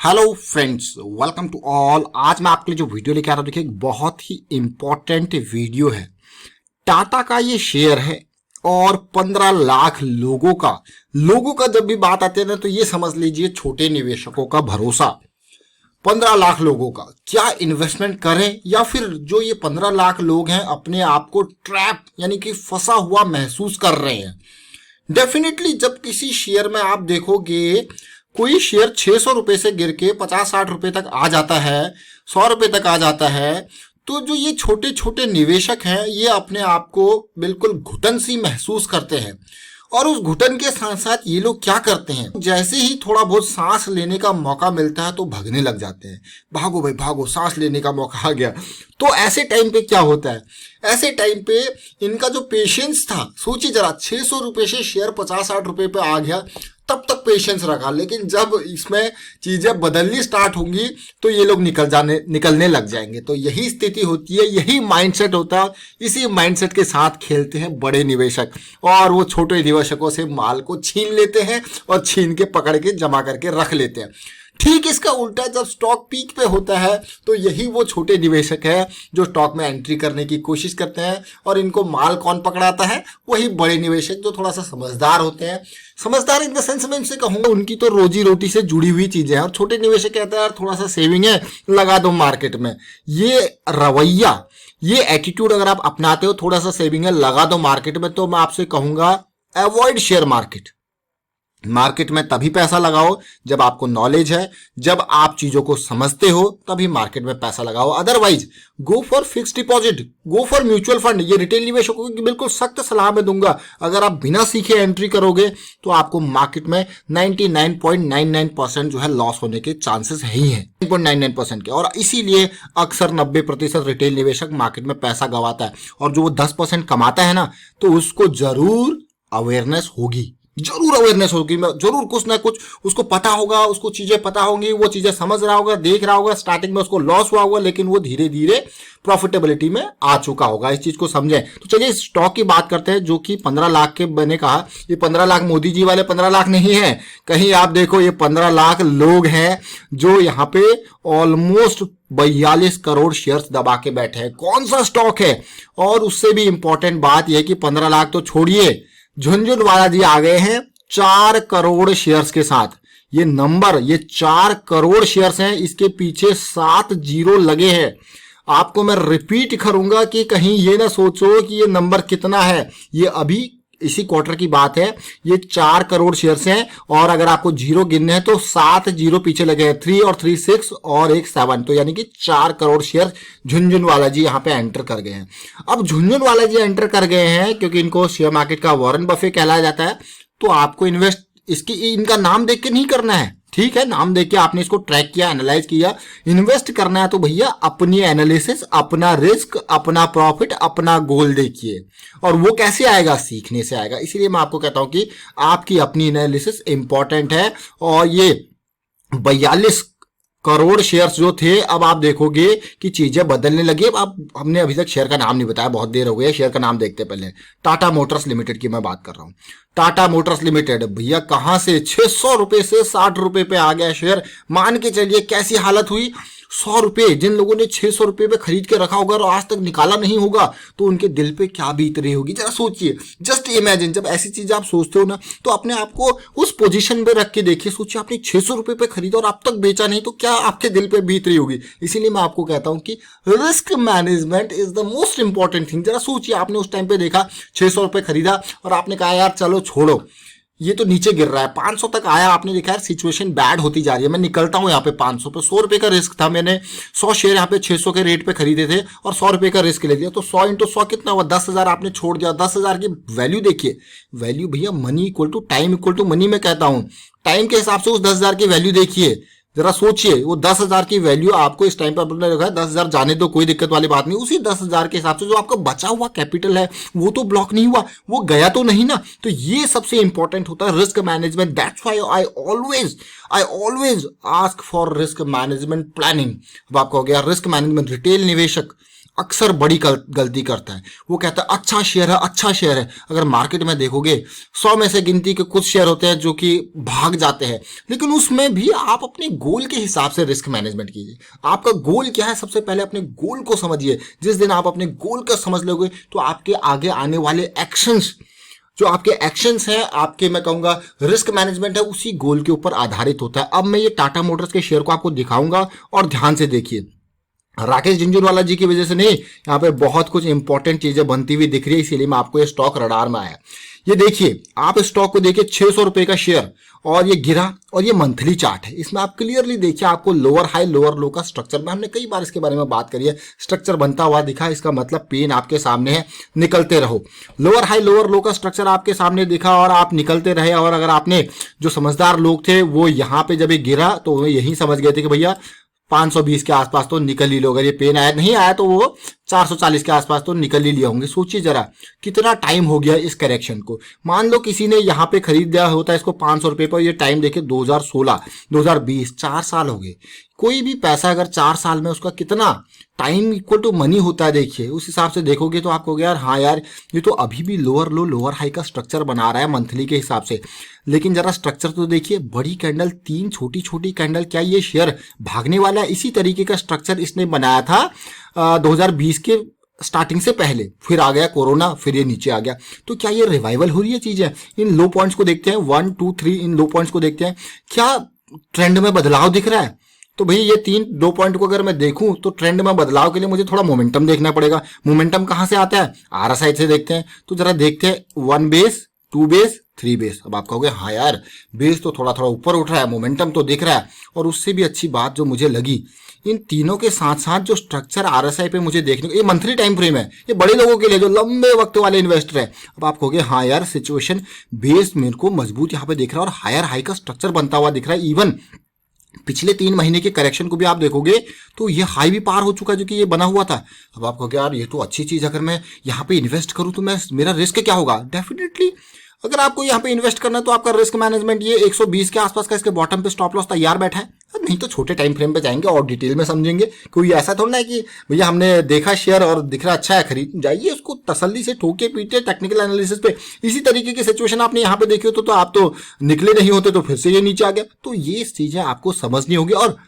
Hello friends, welcome to all. आज मैं आपके लिए जो वीडियो लेके आ रहा हूं, देखिए एक बहुत ही इंपॉर्टेंट वीडियो है। टाटा का ये शेयर है और 15 लाख लोगों का जब भी बात आती है ना, तो ये समझ लीजिए छोटे निवेशकों का भरोसा। 15 लाख लोगों का क्या इन्वेस्टमेंट करें, या फिर जो ये 15 लाख लोग हैं अपने आप को ट्रैप यानी कि फंसा हुआ महसूस कर रहे हैं। डेफिनेटली जब किसी शेयर में आप देखोगे, कोई शेयर 600 रुपए से गिर के 50-60 रुपए तक आ जाता है, 100 रुपए तक आ जाता है, तो जो ये छोटे छोटे निवेशक हैं ये अपने आप को बिल्कुल घुटन सी महसूस करते हैं। और उस घुटन के साथ साथ ये लोग क्या करते हैं, जैसे ही थोड़ा बहुत सांस लेने का मौका मिलता है तो भागने लग जाते हैं। भागो भाई भागो, सांस लेने का मौका आ गया। तो ऐसे टाइम पे क्या होता है, ऐसे टाइम पे इनका जो पेशेंस था, सोचिए जरा, 600 रुपए से शेयर 50-60 रुपए पे आ गया, तब तक पेशेंस रखा, लेकिन जब इसमें चीजें बदलनी स्टार्ट होंगी तो ये लोग निकलने लग जाएंगे। तो यही स्थिति होती है, यही माइंडसेट होता है। इसी माइंडसेट के साथ खेलते हैं बड़े निवेशक, और वो छोटे निवेशकों से माल को छीन लेते हैं और छीन के पकड़ के जमा करके रख लेते हैं। ठीक इसका उल्टा जब स्टॉक पीक पे होता है तो यही वो छोटे निवेशक है जो स्टॉक में एंट्री करने की कोशिश करते हैं, और इनको माल कौन पकड़ाता है, वही बड़े निवेशक जो थोड़ा सा समझदार होते हैं। समझदार इन द सेंस में इनसे कहूंगा, उनकी तो रोजी रोटी से जुड़ी हुई चीजें हैं, और छोटे निवेशक कहते हैं यार थोड़ा सा सेविंग है, लगा दो मार्केट में। ये रवैया, ये एटीट्यूड अगर आप अपनाते हो, थोड़ा सा सेविंग है लगा दो मार्केट में, तो मैं आपसे कहूंगा अवॉइड शेयर मार्केट। मार्केट में तभी पैसा लगाओ जब आपको नॉलेज है, जब आप चीजों को समझते हो, तभी मार्केट में पैसा लगाओ। Otherwise go for fixed deposit, go for mutual fund. ये रिटेल निवेशकों की बिल्कुल सख्त सलाह मैं दूंगा। अगर आप बिना सीखे एंट्री करोगे तो आपको मार्केट में 99.99% जो है लॉस होने के चांसेस ही हैं, 99.99% के। और इसीलिए अक्सर 90% रिटेल निवेशक मार्केट में पैसा गवाता है। और जो वो 10% कमाता है ना, तो उसको जरूर अवेयरनेस होगी, जरूर कुछ ना कुछ उसको पता होगा, उसको चीजें पता होंगी, वो चीजें समझ रहा होगा, देख रहा होगा। स्टार्टिंग में उसको लॉस हुआ होगा, लेकिन वो धीरे धीरे प्रॉफिटेबिलिटी में आ चुका होगा। इस चीज को समझें। तो चलिए स्टॉक की बात करते हैं, जो कि 15 लाख के मैंने कहा, ये 15 लाख मोदी जी वाले 15 लाख नहीं है। कहीं आप देखो, ये 15 लाख लोग हैं जो यहाँ पे ऑलमोस्ट 42 करोड़ शेयर्स दबा के बैठे हैं। कौन सा स्टॉक है? और उससे भी इंपॉर्टेंट बात यह है कि 15 लाख तो छोड़िए, झुनझुनवाला जी आ गए हैं 4 करोड़ शेयर्स के साथ। ये नंबर, ये 4 करोड़ शेयर्स हैं, इसके पीछे 7 जीरो लगे हैं। आपको मैं रिपीट करूंगा कि कहीं ये ना सोचो कि ये नंबर कितना है। ये अभी इसी क्वार्टर की बात है। ये 4 करोड़ शेयर्स हैं, और अगर आपको जीरो गिनने हैं तो 7 जीरो पीछे लगे हैं, 3 और 3 6 और एक 7, तो यानी कि 4 करोड़ शेयर झुनझुनवाला जी यहाँ पे एंटर कर गए हैं। अब झुनझुनवाला जी एंटर कर गए हैं क्योंकि इनको शेयर मार्केट का वॉरेन बफे कहलाया जाता है। तो आपको इन्वेस्ट इनका नाम देख के नहीं करना है, ठीक है? नाम देख के आपने इसको ट्रैक किया, एनालाइज किया। इन्वेस्ट करना है तो भैया अपनी एनालिसिस, अपना रिस्क, अपना प्रॉफिट, अपना गोल देखिए। और वो कैसे आएगा? सीखने से आएगा। इसीलिए मैं आपको कहता हूं कि आपकी अपनी एनालिसिस इंपॉर्टेंट है। और ये 42 करोड़ शेयर्स जो थे, अब आप देखोगे कि चीजें बदलने लगी। अब हमने अभी तक शेयर का नाम नहीं बताया, बहुत देर हो गई है। शेयर का नाम देखते पहले। टाटा मोटर्स लिमिटेड की मैं बात कर रहा हूं। टाटा मोटर्स लिमिटेड भैया कहां से 600 रुपए से 60 रुपए पे आ गया शेयर। मान के चलिए कैसी हालत हुई। 100 रुपए, जिन लोगों ने 600 रुपए पे खरीद के रखा होगा और आज तक निकाला नहीं होगा, तो उनके दिल पे क्या बीत रही होगी, जरा सोचिए। जस्ट इमेजिन, जब ऐसी चीजें आप सोचते हो ना, तो अपने आप को उस पोजीशन पे रख के देखिए। सोचिए आपने 600 रुपए पे खरीदा और अब तक बेचा नहीं, तो क्या आपके दिल पे बीत रही होगी। इसीलिए मैं आपको कहता हूं कि risk management is the most important thing. जरा सोचिए, आपने उस टाइम पे देखा 600 रुपए खरीदा और आपने कहा यार चलो छोड़ो, ये तो नीचे गिर रहा है, 500 तक आया। आपने देखा यार सिचुएशन बैड होती जा रही है, मैं निकलता हूं यहाँ पे 500 पे। 100 रुपए का रिस्क था, मैंने 100 शेयर यहाँ पे 600 के रेट पे खरीदे थे और 100 रुपए का रिस्क ले लिया। तो 100 इंटू 100 कितना हुआ? 10,000 आपने छोड़ दिया। 10,000 की वैल्यू देखिए। वैल्यू भैया money equal to time equal to money. मैं कहता हूं टाइम के हिसाब से उस 10,000 की वैल्यू देखिए। जरा सोचिए, वो 10,000 की वैल्यू आपको इस टाइम पर आपने रखा है। 10,000 जाने दो, कोई दिक्कत वाली बात नहीं। उसी 10,000 के हिसाब से जो आपका बचा हुआ कैपिटल है वो तो ब्लॉक नहीं हुआ, वो गया तो नहीं ना। तो ये सबसे इंपॉर्टेंट होता है risk management. That's why I always ask for risk management planning. अब आपका हो गया रिस्क मैनेजमेंट। रिटेल निवेशक अक्सर बड़ी गलती करता है। वो कहता है अच्छा शेयर है, अच्छा शेयर है। अगर मार्केट में देखोगे 100 में से गिनती के कुछ शेयर होते हैं जो कि भाग जाते हैं, लेकिन उसमें भी आप अपने गोल के हिसाब से रिस्क मैनेजमेंट कीजिए। आपका गोल क्या है, सबसे पहले अपने गोल को समझिए। जिस दिन आप अपने गोल का समझ लोगे तो आपके आगे आने वाले एक्शंस, जो आपके एक्शंस हैं, आपके मैं कहूंगा रिस्क मैनेजमेंट है, उसी गोल के ऊपर आधारित होता है। अब मैं ये टाटा मोटर्स के शेयर को आपको दिखाऊंगा और ध्यान से देखिए। राकेश झुंझुनवाला जी की वजह से नहीं, यहाँ पे बहुत कुछ इंपॉर्टेंट चीजें बनती हुई दिख रही है, इसीलिए मैं आपको ये स्टॉक रडार में आया। ये देखिए, आप स्टॉक को देखिए 600 रुपए का शेयर, और ये गिरा, और ये मंथली चार्ट है। इसमें आप क्लियरली देखिए, आपको लोअर हाई लोअर लो का स्ट्रक्चर में, हमने कई बार इसके बारे में बात करी है, स्ट्रक्चर बनता हुआ दिखा। इसका मतलब पेन आपके सामने है, निकलते रहो। लोअर हाई लोअर लो का स्ट्रक्चर आपके सामने दिखा और आप निकलते रहे। और अगर आपने, जो समझदार लोग थे वो यहाँ पे जब ये गिरा तो वो यही समझ गए थे कि भैया 520 के आसपास तो निकल ही लो। अगर ये पेन आया नहीं आया तो वो 440 के आसपास तो निकल ही लिया होंगे। सोचिए जरा कितना टाइम हो गया इस करेक्शन को। मान लो किसी ने यहाँ पे खरीद दिया होता है इसको 500 रुपए पर, ये टाइम देखे 2016 2020, 4 साल हो गए। कोई भी पैसा अगर 4 साल में उसका कितना टाइम इक्वल टू मनी होता है, देखिए उस हिसाब से देखोगे तो आपको यार हाँ यार ये तो अभी भी लोअर लो लोअर हाई का स्ट्रक्चर बना रहा है मंथली के हिसाब से। लेकिन जरा स्ट्रक्चर तो देखिए, बड़ी कैंडल, 3 छोटी छोटी कैंडल, क्या ये शेयर भागने वाला है? इसी तरीके का स्ट्रक्चर इसने बनाया था 2020 के स्टार्टिंग से पहले, फिर आ गया कोरोना, फिर ये नीचे आ गया। तो क्या ये रिवाइवल हो रही है चीजें? इन लो पॉइंट्स को देखते हैं, 1 2 3, इन लो पॉइंट्स को देखते हैं, क्या ट्रेंड में बदलाव दिख रहा है? तो भैया ये 3 2 पॉइंट को अगर मैं देखूं तो ट्रेंड में बदलाव के लिए मुझे थोड़ा मोमेंटम देखना पड़ेगा। मोमेंटम कहां से आता है? आरएसआई से देखते हैं। तो जरा देखते हैं 1 बेस 2 बेस 3 बेस। अब आप कहोगे हाँ यार बेस तो थोड़ा थोड़ा ऊपर उठ रहा है, मोमेंटम तो दिख रहा है। और उससे भी अच्छी बात जो मुझे लगी, इन तीनों के साथ साथ जो स्ट्रक्चर आरएसआई पे मुझे देखने को, ये मंथली टाइम फ्रेम है, ये बड़े लोगों के लिए जो लंबे वक्त वाले इन्वेस्टर है। अब आप कहोगे हाँ यार सिचुएशन बेस मेरे को मजबूत यहाँ पे दिख रहा है और हायर हाई का स्ट्रक्चर बनता हुआ दिख रहा है। इवन पिछले 3 महीने के करेक्शन को भी आप देखोगे तो ये हाई भी पार हो चुका है जो कि ये बना हुआ था। अब आप कहोगे यार ये तो अच्छी चीज, अगर मैं यहाँ पे इन्वेस्ट करूं तो मैं, मेरा रिस्क क्या होगा? डेफिनेटली अगर आपको यहाँ पे इन्वेस्ट करना है तो आपका रिस्क मैनेजमेंट ये 120 के आसपास का इसके बॉटम पे स्टॉप लॉस तैयार बैठा है। नहीं तो छोटे टाइम फ्रेम पे जाएंगे और डिटेल में समझेंगे। कोई ऐसा थोड़ा ना है कि भैया हमने देखा शेयर और दिख रहा अच्छा है खरीद जाइए, उसको तसल्ली से ठोके पीटे टेक्निकल एनालिसिस पे। इसी तरीके की सिचुएशन आपने यहाँ पे देखी हो तो आप तो निकले नहीं होते, तो फिर से ये नीचे आ गया। तो ये चीजें आपको समझनी होगी। और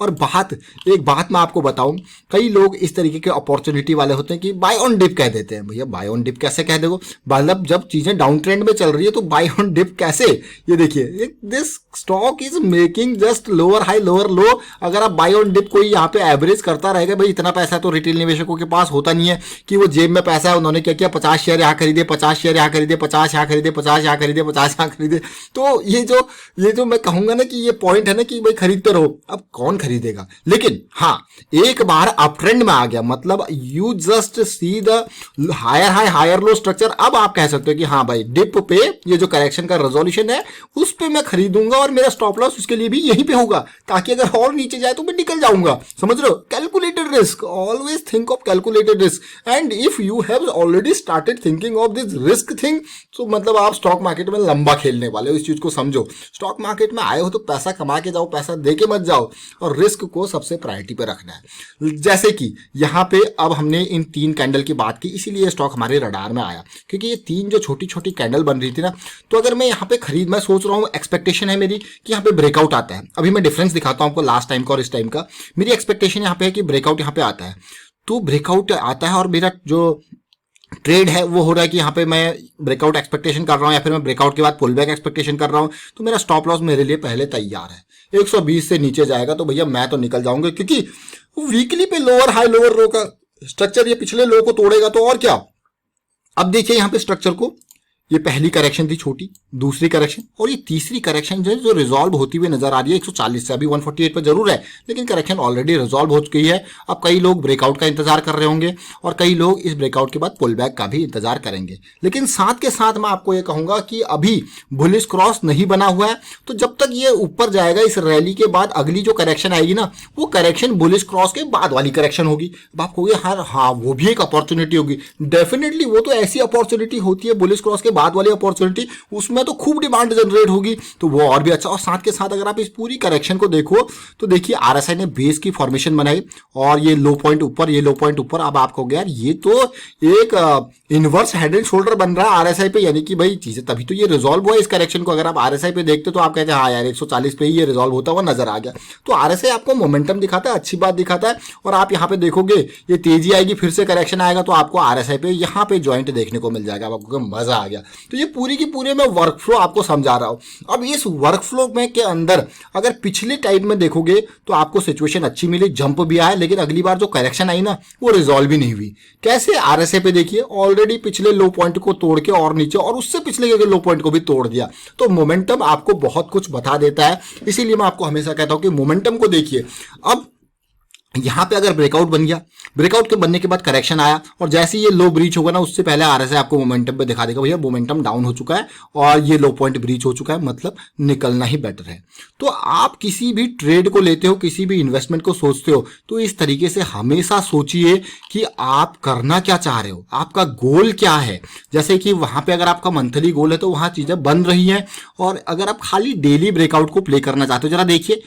एक बात मैं आपको बताऊं, कई लोग इस तरीके के अपॉर्चुनिटी वाले होते हैं कि बाय ऑन डिप कह देते हैं। भैया बाय ऑन डिप कैसे कह दोगे? मतलब जब चीजें डाउन ट्रेंड में चल रही है तो बाय ऑन डिप कैसे? ये देखिए, this stock is making just lower high lower लो। अगर आप बाय ऑन डिप कोई यहाँ पे एवरेज करता रहेगा, भाई इतना पैसा तो रिटेल निवेशकों के पास होता नहीं है कि वो जेब में पैसा है, उन्होंने क्या किया 50 शेयर यहाँ खरीदे, 50 शेयर यहाँ खरीदे, 50 यहाँ खरीदे, 50 यहाँ खरीदे, 50 यहाँ खरीदे। तो ये जो मैं कहूंगा ना कि ये पॉइंट है ना कि भाई खरीदते रहो, अब कौन खरीदेगा? लेकिन हाँ, एक बार अप ट्रेंड में आ गया, मतलब you just see the higher high higher low structure. अब आप कह सकते हो कि हाँ भाई डिप पे ये जो करेक्शन का रेजोल्यूशन है उस पे मैं खरीदूंगा और मेरा स्टॉप लॉस उसके लिए भी यहीं पे होगा, ताकि अगर और नीचे जाए तो मैं निकल जाऊंगा। समझ रहे हो? Calculated risk, always think of calculated risk. And if you have already started thinking of this risk thing, तो मतलब आप स्टॉक मार्केट में लंबा खेलने वाले हो। इस चीज को समझो। स्टॉक मार्केट में आए हो तो पैसा कमा के जाओ, पैसा दे के मत जाओ, और रिस्क को सबसे प्रायोरिटी पे रखना है। जैसे कि यहाँ पे अब हमने इन 3 कैंडल की बात की, इसीलिए स्टॉक हमारे रडार में आया, क्योंकि ये 3 जो छोटी छोटी कैंडल बन रही थी ना, तो अगर मैं यहाँ पे मैं सोच रहा हूँ, एक्सपेक्टेशन है मेरी कि यहाँ पे ब्रेकआउट आता है। अभी मैं डिफरेंस दिखाता हूँ आपको लास्ट टाइम का और इस टाइम का। मेरी एक्सपेक्टेशन यहाँ पे है कि ब्रेकआउट यहाँ पे आता है, तो ब्रेकआउट आता है और मेरा जो ट्रेड है वो हो रहा है कि यहाँ पे मैं ब्रेकआउट एक्सपेक्टेशन कर रहा हूँ या फिर मैं ब्रेकआउट के बाद पुल बैक एक्सपेक्टेशन कर रहा हूँ, तो मेरा स्टॉप लॉस मेरे लिए पहले तैयार है। 120 से नीचे जाएगा तो भैया मैं तो निकल जाऊंगा, क्योंकि वीकली पे लोअर हाई लोअर लो का स्ट्रक्चर ये पिछले लो को तोड़ेगा तो और क्या। अब देखिए यहाँ पे स्ट्रक्चर को, ये पहली करेक्शन थी छोटी, दूसरी करेक्शन और ये तीसरी करेक्शन जो रिजॉल्व होती हुई नजर आ रही है 140 से। अभी 148 पर जरूर है, लेकिन करेक्शन ऑलरेडी रिजॉल्व हो चुकी है। अब कई लोग ब्रेकआउट का इंतजार कर रहे होंगे और कई लोग इस ब्रेकआउट के बाद पुल बैक का भी इंतजार करेंगे। लेकिन साथ के साथ मैं आपको ये कहूंगा कि अभी बुलिश क्रॉस नहीं बना हुआ है, तो जब तक ये ऊपर जाएगा इस रैली के बाद अगली जो करेक्शन आएगी ना, वो करेक्शन बुलिश क्रॉस के बाद वाली करेक्शन होगी। अब आप कहोगे हाँ वो भी एक अपॉर्चुनिटी होगी। डेफिनेटली वो तो ऐसी अपॉर्चुनिटी होती है बुलिश क्रॉस के बाद वाली अपॉर्चुनिटी, उसमें तो खूब डिमांड जनरेट होगी, तो वो और भी अच्छा। और साथ के साथ अगर आप इस पूरी करेक्शन को देखो तो देखिए आरएसआई ने बेस की फॉर्मेशन बनाई और ये लो पॉइंट ऊपर, ये लो पॉइंट ऊपर। अब आपको यार ये तो एक इनवर्स हेड एंड शोल्डर बन रहा है आरएसआई पे, यानी कि भाई चीजें तभी तो ये रिजॉल्व हुआ इस करेक्शन को। अगर आप आरएसआई पे देखते तो आप कहते हैं हाँ यार 140 पे ही ये रिजॉल्व होता हुआ नजर आ गया। तो आरएसआई आपको मोमेंटम दिखाता है, अच्छी बात दिखाता है। और आप यहाँ पे देखोगे ये तेजी आएगी, फिर से करेक्शन आएगा, तो आपको आरएसआई पे यहाँ पे ज्वाइंट देखने को मिल जाएगा, आपको मजा आ गया। तो ये पूरी की पूरी मैं वर्क फ्लो आपको समझा रहा हूँ। अब इस वर्क फ्लो में के अंदर अगर पिछले टाइम में देखोगे तो आपको सिचुएशन अच्छी मिली, जंप भी आया, लेकिन अगली बार जो करेक्शन आई ना वो रिजॉल्व भी नहीं हुई। कैसे? आरएसआई पे देखिए ऑलरेडी पिछले लो पॉइंट को तोड़ के और नीचे और उससे पिछले के लो पॉइंट को भी तोड़ दिया। तो मोमेंटम आपको बहुत कुछ बता देता है, इसीलिए मैं आपको हमेशा कहता हूं कि मोमेंटम को देखिए। अब यहां पे अगर ब्रेकआउट बन गया, ब्रेकआउट के बनने के बाद करेक्शन आया और जैसे ही ये लो ब्रीच होगा ना उससे पहले आरएसआई आपको मोमेंटम पे दिखा देगा भैया मोमेंटम डाउन हो चुका है और ये लो पॉइंट ब्रीच हो चुका है, मतलब निकलना ही बेटर है। तो आप किसी भी ट्रेड को लेते हो, किसी भी इन्वेस्टमेंट को सोचते हो तो इस तरीके से हमेशा सोचिए कि आप करना क्या चाह रहे हो, आपका गोल क्या है। जैसे कि वहां पे अगर आपका मंथली गोल है तो वहां चीजें बन रही हैं, और अगर आप खाली डेली ब्रेकआउट को प्ले करना चाहते हो, जरा देखिए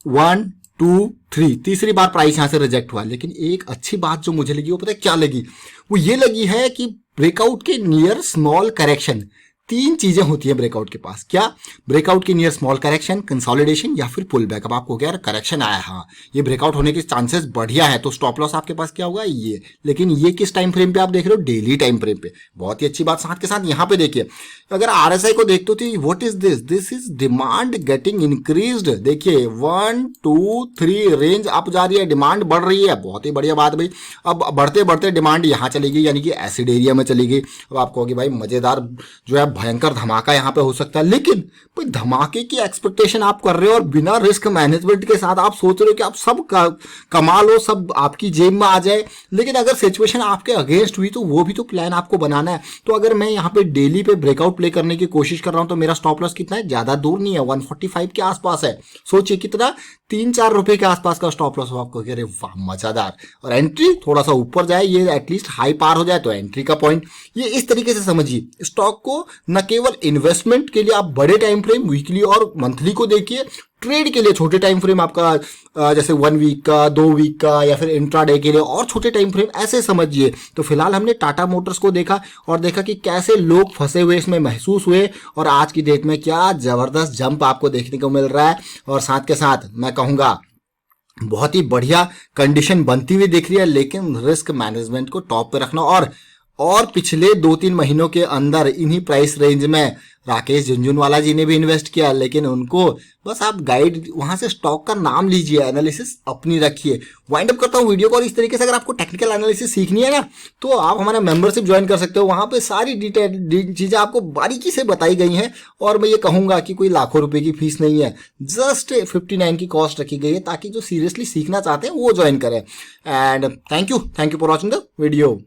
1 2 3 तीसरी बार प्राइस यहां से रिजेक्ट हुआ। लेकिन एक अच्छी बात जो मुझे लगी वो पता है क्या लगी, वो ये लगी है कि ब्रेकआउट के नियर स्मॉल करेक्शन, 3 चीजें होती है ब्रेकआउट के पास। क्या? ब्रेकआउट की नियर स्मॉल करेक्शन, कंसोलिडेशन या फिर पुल बैक। अब आपको क्या करेक्शन आया, हाँ ये ब्रेकआउट होने के चांसेस बढ़िया है, तो स्टॉप लॉस आपके पास क्या होगा ये। लेकिन ये किस टाइम फ्रेम पे आप देख रहे हो? डेली टाइम फ्रेम पे। बहुत ही अच्छी बात। साथ के साथ यहाँ पे देखिए अगर आरएसआई को देखते हो तो what is this, this is demand getting increased. देखिए 1 2 3 रेंज अप जा रही है, डिमांड बढ़ रही है, बहुत ही बढ़िया बात भाई। अब बढ़ते बढ़ते डिमांड यहाँ चली गई, यानी कि एसिड एरिया में चली गई। अब आप कहोगे भाई मजेदार जो है भयंकर धमाका यहाँ पे हो सकता है, लेकिन भाई धमाके की एक्सपेक्टेशन आप कर रहे हो और बिना रिस्क मैनेजमेंट के साथ आप सोच रहे हो कि आप सब कमा लो, सब आपकी जेब में आ जाए। लेकिन अगर सिचुएशन आपके अगेंस्ट हुई तो वो भी तो प्लान आपको बनाना है। तो अगर मैं यहाँ पे डेली पे ब्रेकआउट प्ले करने की कोशिश कर रहा हूं तो मेरा स्टॉप लॉस कितना है? ज्यादा दूर नहीं है, 145 के आसपास है। सोचिए कितना, 3-4 रुपए के आसपास का स्टॉप लॉस हो आपको। अरे वाह मजादार। और एंट्री थोड़ा सा ऊपर जाए, ये एटलीस्ट हाई पार हो जाए तो एंट्री का पॉइंट। ये इस तरीके से समझिए स्टॉक को, न केवल इन्वेस्टमेंट के लिए आप बड़े टाइम फ्रेम वीकली और मंथली को देखिए, ट्रेड के लिए छोटे टाइम फ्रेम आपका जैसे 1 वीक का, 2 वीक का या फिर इंट्राडे के लिए और छोटे टाइम फ्रेम ऐसे समझिए। तो फिलहाल हमने टाटा मोटर्स को देखा और देखा कि कैसे लोग फंसे हुए इसमें महसूस हुए, और आज की डेट में क्या जबरदस्त जंप आपको देखने को मिल रहा है। और साथ के साथ मैं कहूंगा बहुत ही बढ़िया कंडीशन बनती हुई दिख रही है, लेकिन रिस्क मैनेजमेंट को टॉप पे रखना। और पिछले 2-3 महीनों के अंदर इन्हीं प्राइस रेंज में राकेश झुनझुनवाला जी ने भी इन्वेस्ट किया, लेकिन उनको बस आप गाइड वहां से स्टॉक का नाम लीजिए, एनालिसिस अपनी रखिए। वाइंड अप करता हूं वीडियो को, और इस तरीके से अगर आपको टेक्निकल एनालिसिस सीखनी है ना तो आप हमारा मेंबरशिप ज्वाइन कर सकते हो। वहां पे सारी डिटेल चीजें आपको बारीकी से बताई गई हैं, और मैं ये कहूंगा कि कोई लाखों रुपए की फीस नहीं है, जस्ट 59 की कॉस्ट रखी गई है, ताकि जो सीरियसली सीखना चाहते हैं वो ज्वाइन करें। And thank you for watching the video.